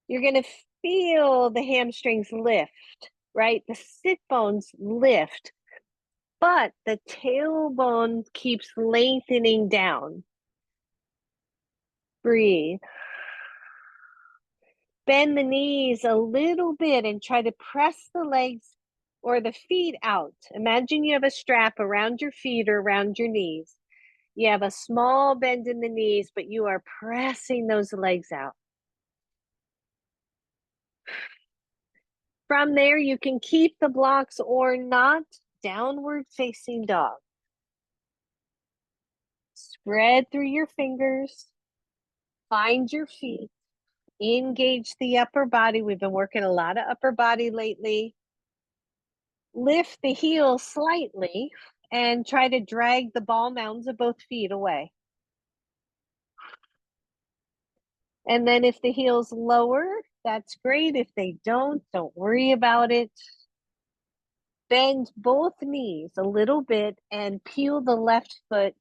You're going to feel the hamstrings lift, right? The sit bones lift, but the tailbone keeps lengthening down. Breathe. Bend the knees a little bit and try to press the legs or the feet out. Imagine you have a strap around your feet or around your knees. You have a small bend in the knees, but you are pressing those legs out. From there, you can keep the blocks or not. Downward facing dog. Spread through your fingers. Find your feet. Engage the upper body. We've been working a lot of upper body lately. Lift the heels slightly and try to drag the ball mounds of both feet away. And then if the heels lower, that's great. If they don't worry about it. Bend both knees a little bit and peel the left foot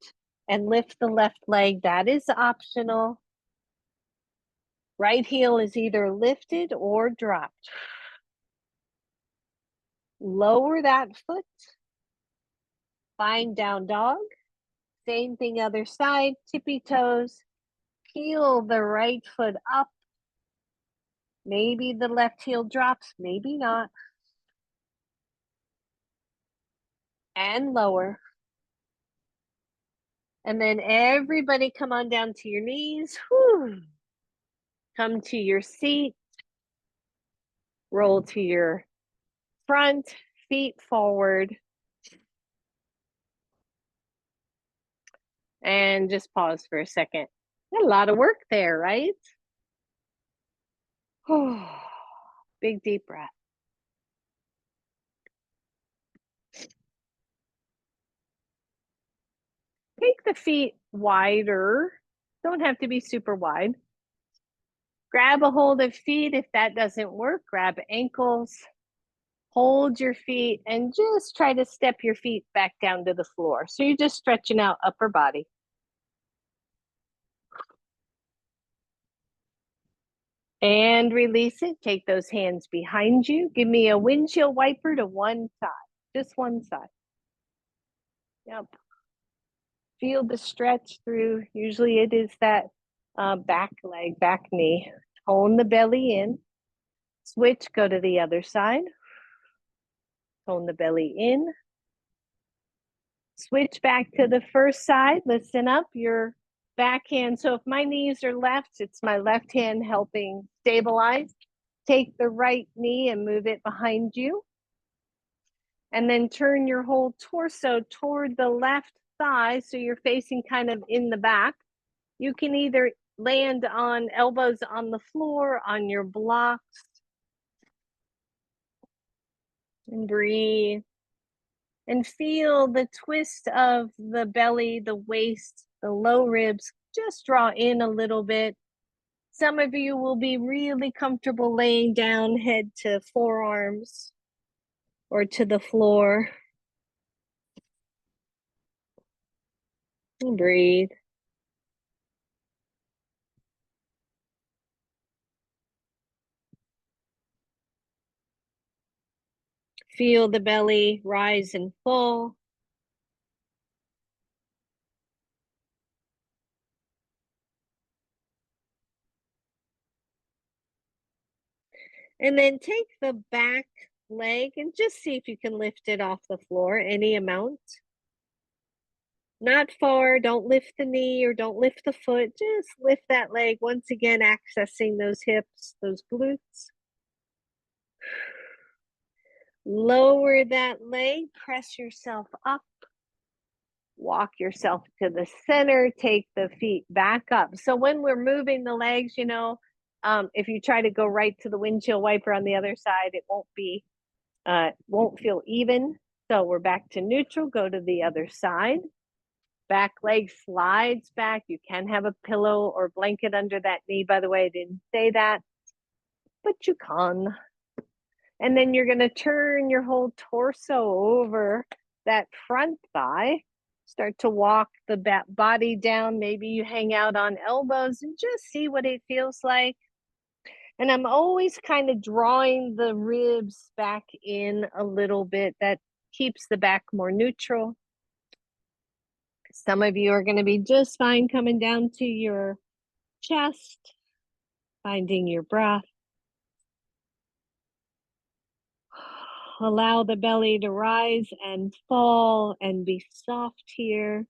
and lift the left leg. That is optional. Right heel is either lifted or dropped. Lower that foot. Find down dog. Same thing other side, tippy toes. Peel the right foot up. Maybe the left heel drops, maybe not. And lower. And then everybody come on down to your knees. Whew. Come to your seat. Roll to your front, feet forward. And just pause for a second. A lot of work there, right? Big deep breath. Take the feet wider. Don't have to be super wide. Grab a hold of feet. If that doesn't work, grab ankles. Hold your feet and just try to step your feet back down to the floor. So you're just stretching out upper body. And release it. Take those hands behind you. Give me a windshield wiper to one side, just one side. Yep. Feel the stretch through. Usually it is that back leg, back knee. Tone the belly in. Switch, go to the other side. Tone the belly in. Switch back to the first side. Listen up. Your backhand. So if my knees are left, it's my left hand helping stabilize. Take the right knee and move it behind you. And then turn your whole torso toward the left thigh so you're facing kind of in the back. You can either land on elbows on the floor, on your blocks. And breathe. And feel the twist of the belly, the waist, the low ribs. Just draw in a little bit. Some of you will be really comfortable laying down, head to forearms or to the floor. And breathe. Feel the belly rise and fall. And then take the back leg and just see if you can lift it off the floor, any amount. Not far, don't lift the knee or don't lift the foot, just lift that leg, once again accessing those hips, those glutes. Lower that leg, press yourself up, walk yourself to the center, take the feet back up. So when we're moving the legs, if you try to go right to the windshield wiper on the other side, it won't feel even. So we're back to neutral, go to the other side. Back leg slides back. You can have a pillow or blanket under that knee. By the way, I didn't say that, but you can. And then you're going to turn your whole torso over that front thigh. Start to walk the body down. Maybe you hang out on elbows and just see what it feels like. And I'm always kind of drawing the ribs back in a little bit. That keeps the back more neutral. Some of you are going to be just fine coming down to your chest, finding your breath. Allow the belly to rise and fall and be soft here.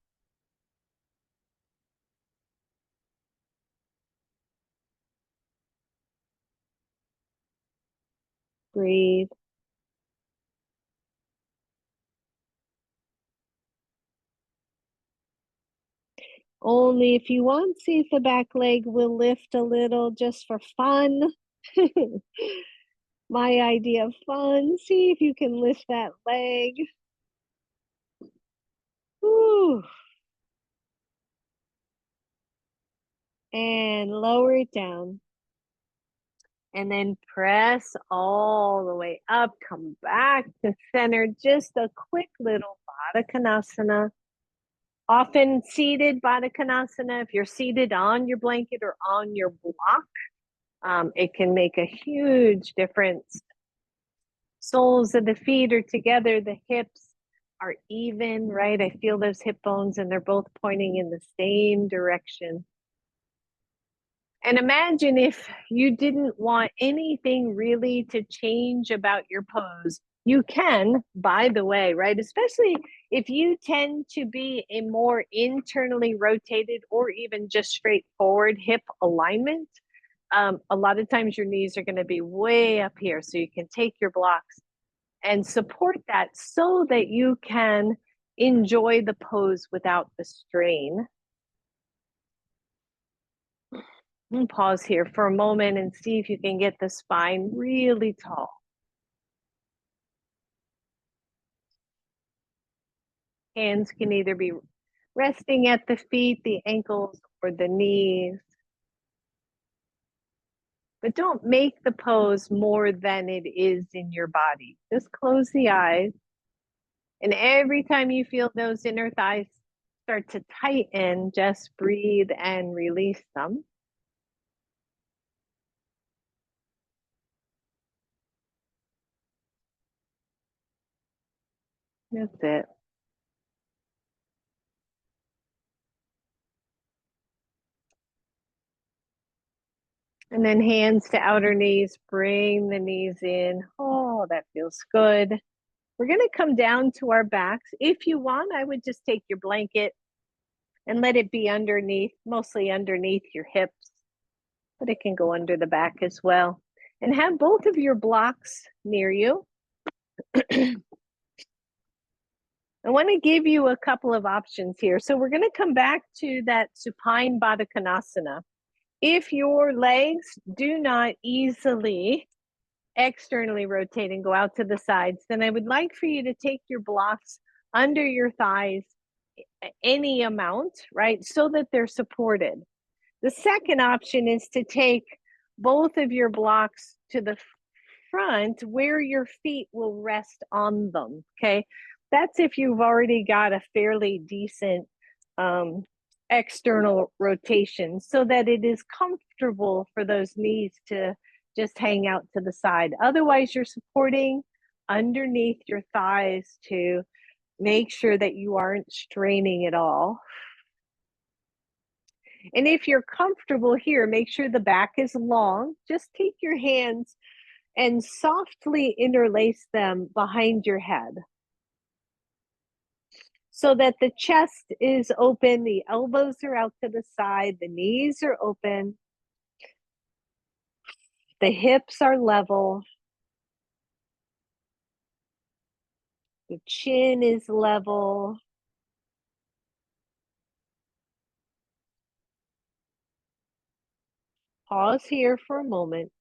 Breathe. Only if you want, see if the back leg will lift a little just for fun. My idea of fun. See if you can lift that leg. Whew. And lower it down. And then press all the way up. Come back to center. Just a quick little Baddha Konasana. Often seated Baddha Konasana. If you're seated on your blanket or on your block, it can make a huge difference. Soles of the feet are together, the hips are even, right? I feel those hip bones and they're both pointing in the same direction. And imagine if you didn't want anything really to change about your pose. You can, by the way, right? Especially if you tend to be a more internally rotated or even just straightforward hip alignment. A lot of times your knees are going to be way up here. So you can take your blocks and support that so that you can enjoy the pose without the strain. And pause here for a moment and see if you can get the spine really tall. Hands can either be resting at the feet, the ankles, or the knees. But don't make the pose more than it is in your body. Just close the eyes. And every time you feel those inner thighs start to tighten, just breathe and release them. That's it. And then hands to outer knees, bring the knees in. Oh, that feels good. We're going to come down to our backs. If you want, I would just take your blanket and let it be underneath, mostly underneath your hips, but it can go under the back as well. And have both of your blocks near you. I want to give you a couple of options here. So we're going to come back to that supine Baddha Konasana. If your legs do not easily externally rotate and go out to the sides, then I would like for you to take your blocks under your thighs, any amount, right? So that they're supported. The second option is to take both of your blocks to the front where your feet will rest on them, okay? That's if you've already got a fairly decent external rotation so that it is comfortable for those knees to just hang out to the side. Otherwise, you're supporting underneath your thighs to make sure that you aren't straining at all. And if you're comfortable here, make sure the back is long. Just take your hands and softly interlace them behind your head so that the chest is open, the elbows are out to the side, the knees are open, the hips are level, the chin is level. Pause here for a moment.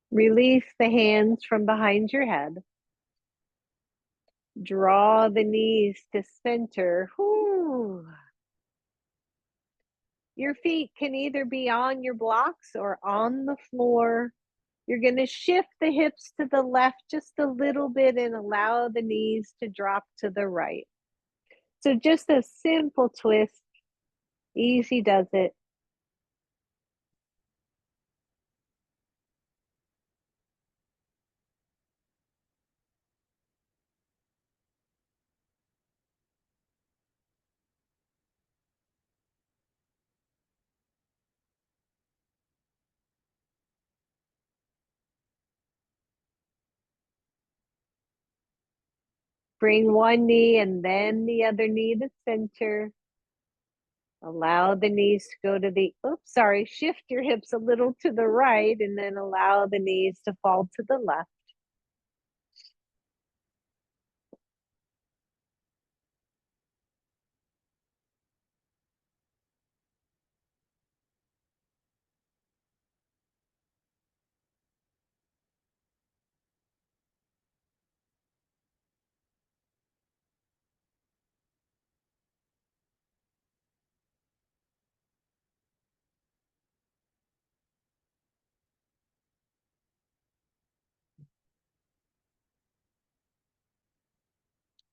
Release the hands from behind your head. Draw the knees to center. Whew. Your feet can either be on your blocks or on the floor. You're going to shift the hips to the left just a little bit and allow the knees to drop to the right. So just a simple twist. Easy does it. Bring one knee and then the other knee to center. Allow the knees to go to the, oops, sorry, shift your hips a little to the right and then allow the knees to fall to the left.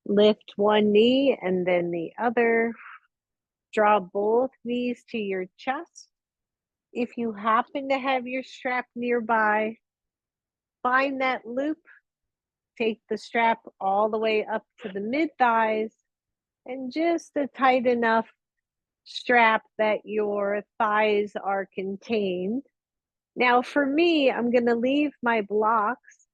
Lift one knee and then the other. Draw both knees to your chest. If you happen to have your strap nearby, find that loop. Take the strap all the way up to the mid thighs and just a tight enough strap that your thighs are contained. Now, for me, I'm going to leave my blocks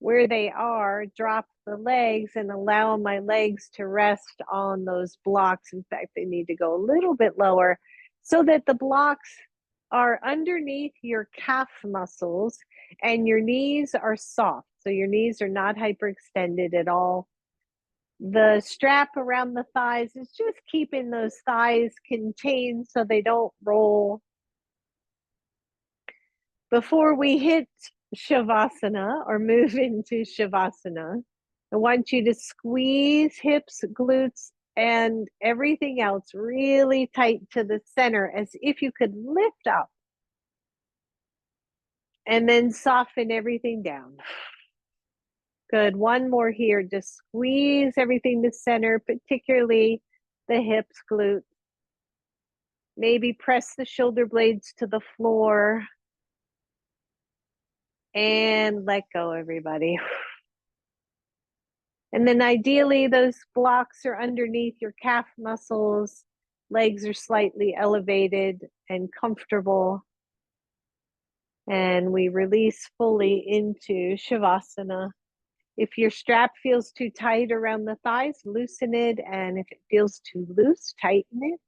where they are, drop the legs, and allow my legs to rest on those blocks. In fact, they need to go a little bit lower so that the blocks are underneath your calf muscles and your knees are soft. So your knees are not hyperextended at all. The strap around the thighs is just keeping those thighs contained so they don't roll. Before we hit Shavasana or move into Shavasana, I want you to squeeze hips, glutes, and everything else really tight to the center as if you could lift up and then soften everything down. Good. One more here. Just squeeze everything to center, particularly the hips, glutes. Maybe press the shoulder blades to the floor and let go, everybody. And then ideally, those blocks are underneath your calf muscles, legs are slightly elevated and comfortable. And we release fully into Shavasana. If your strap feels too tight around the thighs, loosen it. And if it feels too loose, tighten it.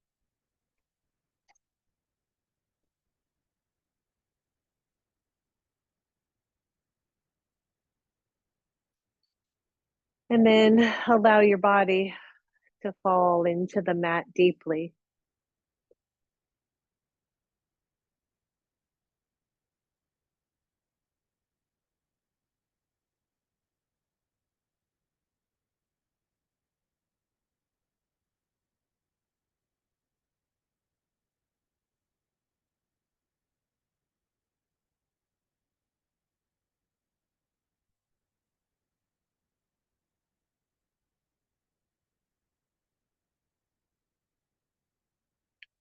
And then allow your body to fall into the mat deeply.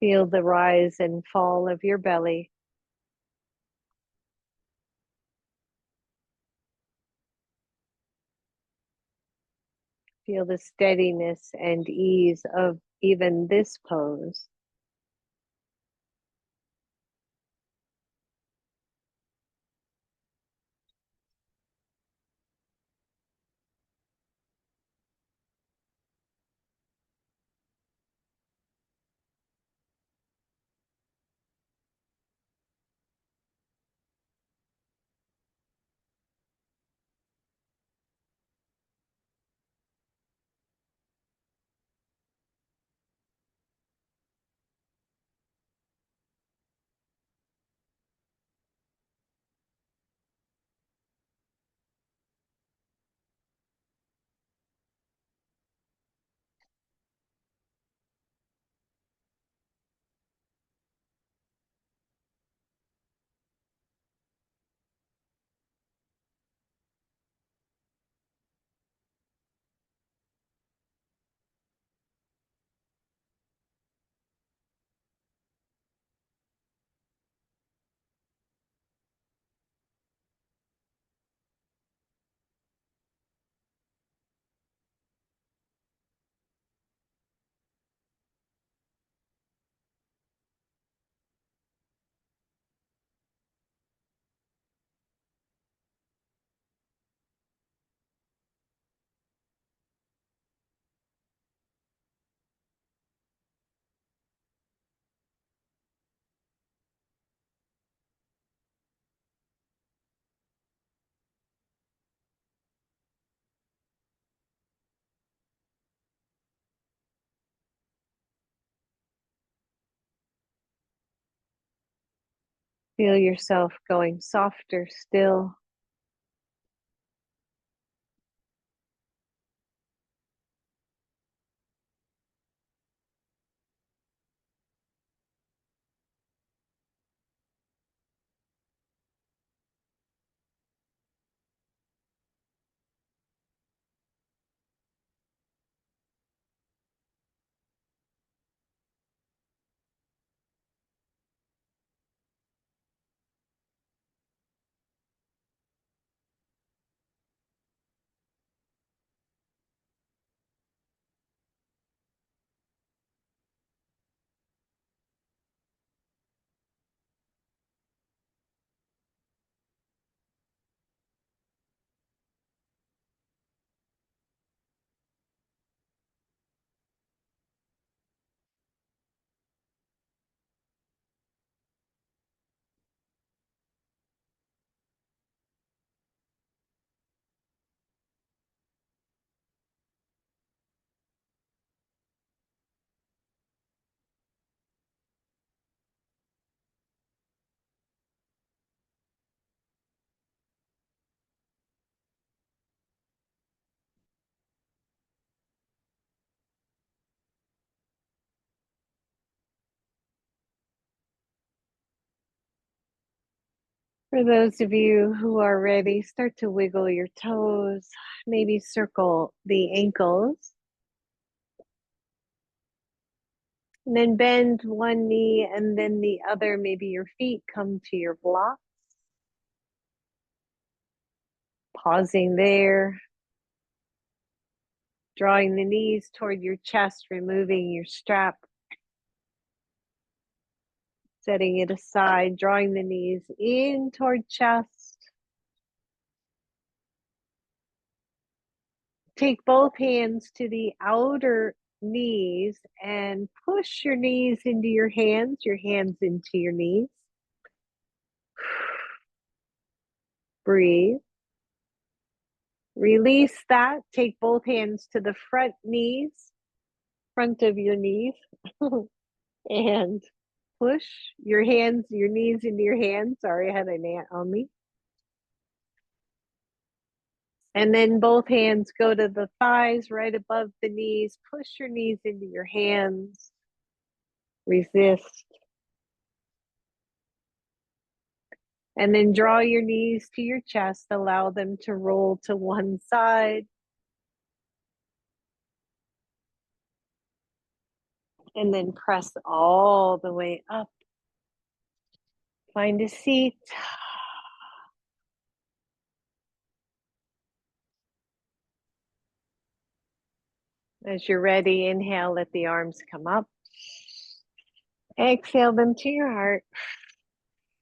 Feel the rise and fall of your belly. Feel the steadiness and ease of even this pose. Feel yourself going softer still. For those of you who are ready, start to wiggle your toes, maybe circle the ankles, and then bend one knee and then the other. Maybe your feet come to your blocks. Pausing there, drawing the knees toward your chest, removing your strap, setting it aside, drawing the knees in toward chest. Take both hands to the outer knees and push your knees into your hands into your knees. Breathe. Release that. Take both hands to the front knees, front of your knees, and push your knees into your hands. Sorry, I had an ant on me. And then both hands go to the thighs right above the knees. Push your knees into your hands. Resist. And then draw your knees to your chest. Allow them to roll to one side. And then press all the way up. Find a seat. As you're ready, inhale, let the arms come up. Exhale them to your heart.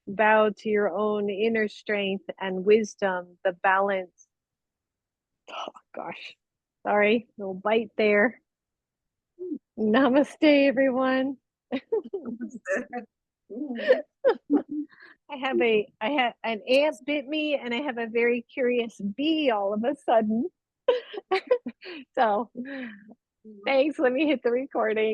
Bow to your own inner strength and wisdom, the balance. Oh, gosh. Sorry, little bite there. Namaste, everyone. I had an ant bit me, and I have a very curious bee all of a sudden. So, thanks. Let me hit the recording.